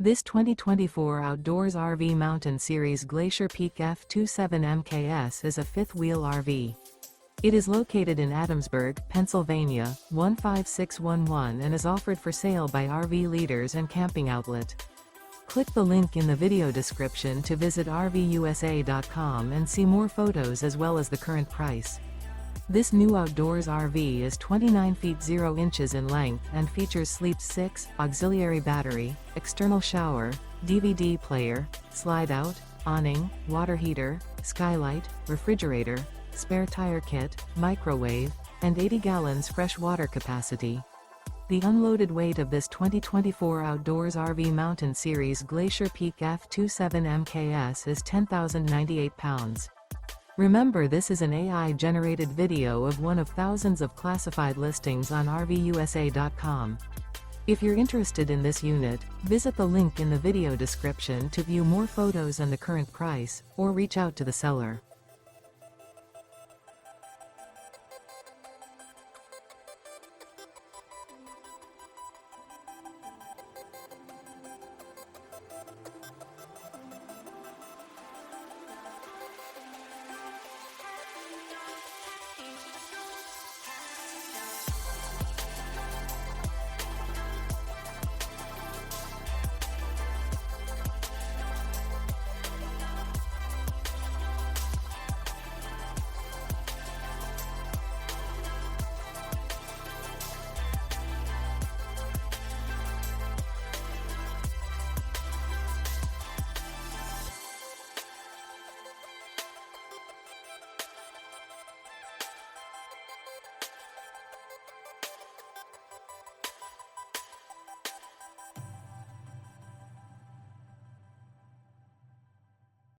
This 2024 Outdoors RV Mountain Series Glacier Peak F27 MKS is a fifth-wheel RV. It is located in Adamsburg, Pennsylvania, 15611 and is offered for sale by RV Leaders and Camping Outlet. Click the link in the video description to visit RVUSA.com and see more photos as well as the current price. This new outdoors RV is 29 feet 0 inches in length and features Sleep 6, auxiliary battery, external shower, DVD player, slide-out, awning, water heater, skylight, refrigerator, spare tire kit, microwave, and 80 gallons fresh water capacity. The unloaded weight of this 2024 Outdoors RV Mountain Series Glacier Peak F27 MKS is 10,098 pounds. Remember, this is an AI-generated video of one of thousands of classified listings on RVUSA.com. If you're interested in this unit, visit the link in the video description to view more photos and the current price, or reach out to the seller.